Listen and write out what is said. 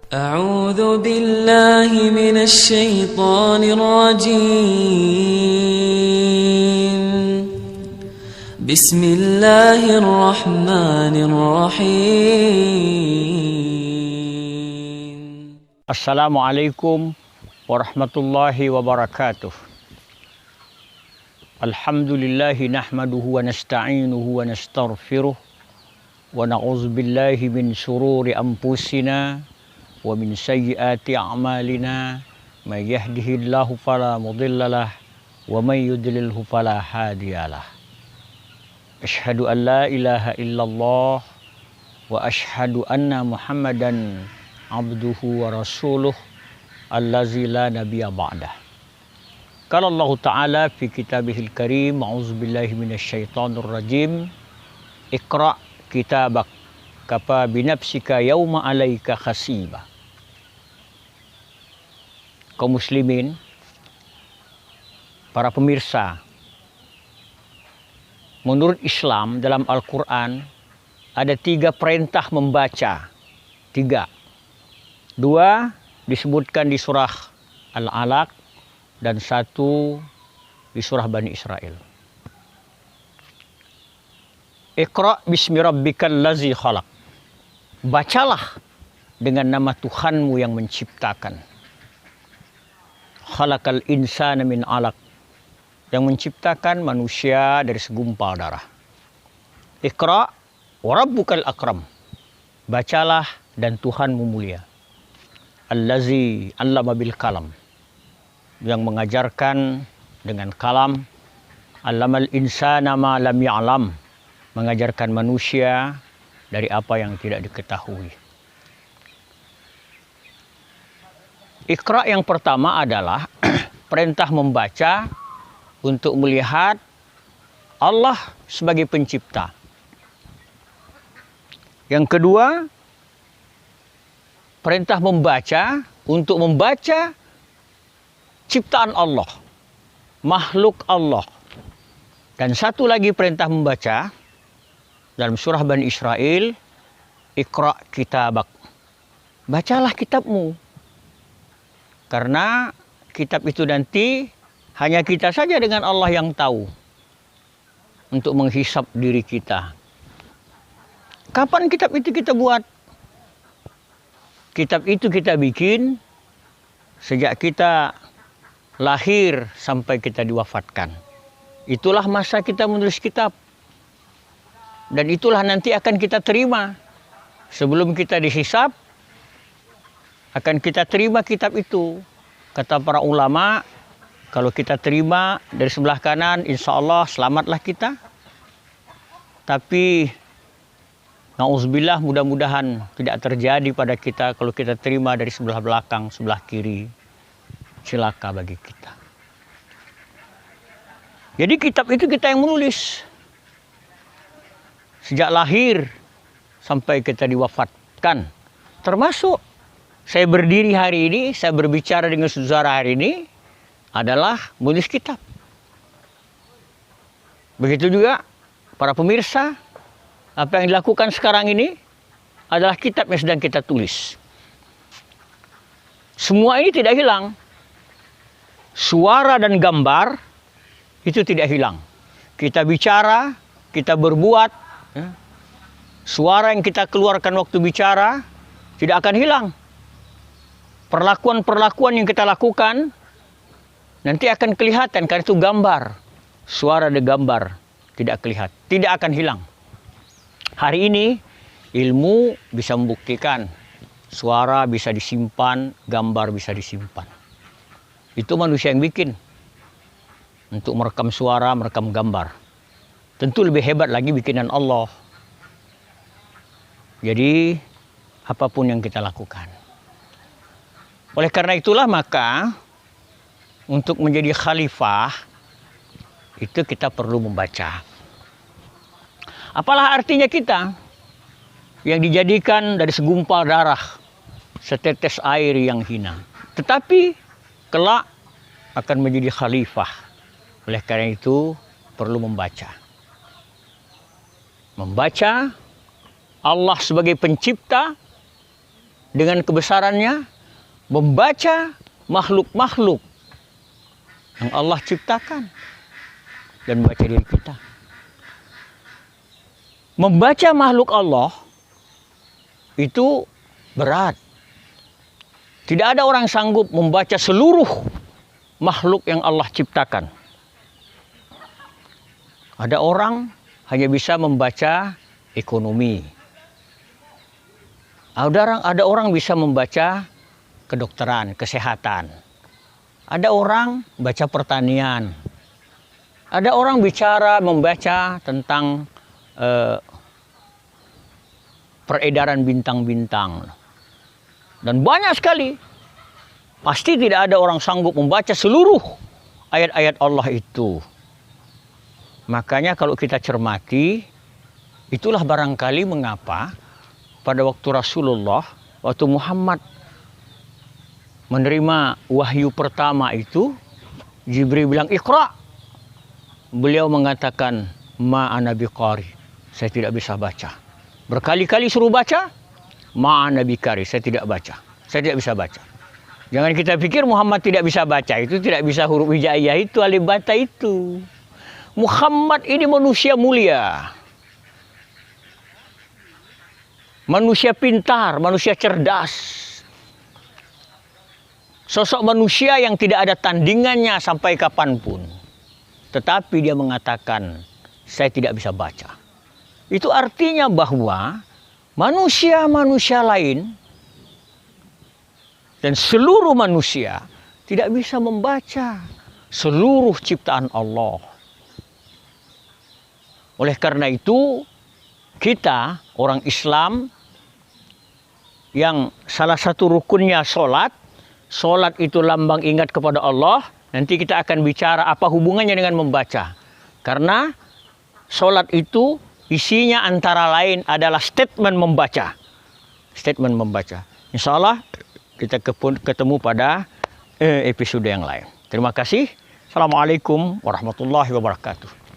أعوذ بالله من الشيطان الرجيم بسم الله الرحمن الرحيم Assalamualaikum warahmatullahi wabarakatuh. Alhamdulillahi nahmaduhu wa nasta'inuhu wa nastaghfiruh wa na'udzu billahi min shururi anfusina wa min sayyiati a'malina may yahdihillahu fala mudhillalah wa may yudlilhu fala hadiyalah. Asyhadu an la ilaha illallah wa asyhadu anna Muhammadan abduhu wa rasuluh allazi la nabiyya ba'dah. Qala Allah Ta'ala fi kitabihil karim, a'udzubillahi minasyaitonir rajim. Iqra kitabak kafa binafsika yauma 'alaika hasiba. Kaum muslimin, para pemirsa, menurut Islam dalam Al-Quran ada 3 perintah membaca. 3. 2 disebutkan di surah Al-Alaq dan 1 di surah Bani Israel. Iqra bismi rabbikal ladzi khalaq. Bacalah dengan nama Tuhanmu yang menciptakan. Khalaqal insana min 'alaq. Yang menciptakan manusia dari segumpal darah. Iqra wa rabbukal akram. Bacalah dan Tuhanmu mulia. Allazi 'allama bil kalam. Yang mengajarkan dengan kalam. 'Allamal insana ma lam ya'lam. Mengajarkan manusia dari apa yang tidak diketahui. Iqra yang pertama adalah perintah membaca untuk melihat Allah sebagai pencipta. Yang kedua, perintah membaca untuk membaca ciptaan Allah, makhluk Allah. Dan satu lagi perintah membaca dalam surah Bani Israel, Iqra kitabak. Bacalah kitabmu. Karena kitab itu nanti hanya kita saja dengan Allah yang tahu untuk menghisap diri kita. Kapan kitab itu kita buat? Kitab itu kita bikin sejak kita lahir sampai kita diwafatkan. Itulah masa kita menulis kitab. Dan itulah nanti akan kita terima. Sebelum kita dihisap, akan kita terima kitab itu. Kata para ulama, kalau kita terima dari sebelah kanan, insya Allah selamatlah kita. Tapi na'udzubillah, mudah-mudahan tidak terjadi pada kita kalau kita terima dari sebelah belakang, sebelah kiri. Celaka bagi kita. Jadi kitab itu kita yang menulis. Sejak lahir sampai kita diwafatkan. Termasuk saya berdiri hari ini, saya berbicara dengan saudara hari ini adalah menulis kitab. Begitu juga para pemirsa, apa yang dilakukan sekarang ini adalah kitab yang sedang kita tulis. Semua ini tidak hilang. Suara dan gambar itu tidak hilang. Kita bicara, kita berbuat, suara yang kita keluarkan waktu bicara tidak akan hilang. Perlakuan-perlakuan yang kita lakukan nanti akan kelihatan, karena itu gambar. Suara dan gambar tidak kelihatan, tidak akan hilang. Hari ini ilmu bisa membuktikan suara bisa disimpan, gambar bisa disimpan. Itu manusia yang bikin untuk merekam suara, merekam gambar. Tentu lebih hebat lagi bikinan Allah. Jadi apapun yang kita lakukan. Oleh karena itulah maka untuk menjadi khalifah itu kita perlu membaca. Apalah artinya kita yang dijadikan dari segumpal darah, setetes air yang hina. Tetapi kelak akan menjadi khalifah. Oleh karena itu perlu membaca. Membaca Allah sebagai pencipta, dengan kebesarannya membaca makhluk-makhluk yang Allah ciptakan dan membaca diri kita. Membaca makhluk Allah itu berat. Tidak ada orang sanggup membaca seluruh makhluk yang Allah ciptakan. Ada orang hanya bisa membaca ekonomi. Ada orang bisa membaca kedokteran, kesehatan. Ada orang baca pertanian. Ada orang membaca tentang peredaran bintang-bintang. Dan banyak sekali. Pasti tidak ada orang sanggup membaca seluruh ayat-ayat Allah itu. Makanya kalau kita cermati, itulah barangkali mengapa pada waktu Rasulullah, waktu Muhammad menerima wahyu pertama itu, Jibril bilang, "Iqra." Beliau mengatakan, "Ma ana biqari." Saya tidak bisa baca. Berkali-kali suruh baca, "Ma ana biqari." Saya tidak baca. Saya tidak bisa baca. Jangan kita pikir Muhammad tidak bisa baca, itu tidak bisa huruf hijaiyah itu, alif bata itu. Muhammad ini manusia mulia. Manusia pintar, manusia cerdas. Sosok manusia yang tidak ada tandingannya sampai kapanpun. Tetapi dia mengatakan, saya tidak bisa baca. Itu artinya bahwa manusia-manusia lain dan seluruh manusia tidak bisa membaca seluruh ciptaan Allah. Oleh karena itu, kita orang Islam yang salah satu rukunnya sholat itu lambang ingat kepada Allah. Nanti kita akan bicara apa hubungannya dengan membaca. Karena sholat itu isinya antara lain adalah statement membaca. Statement membaca. Insya Allah kita ketemu pada episode yang lain. Terima kasih. Assalamualaikum warahmatullahi wabarakatuh.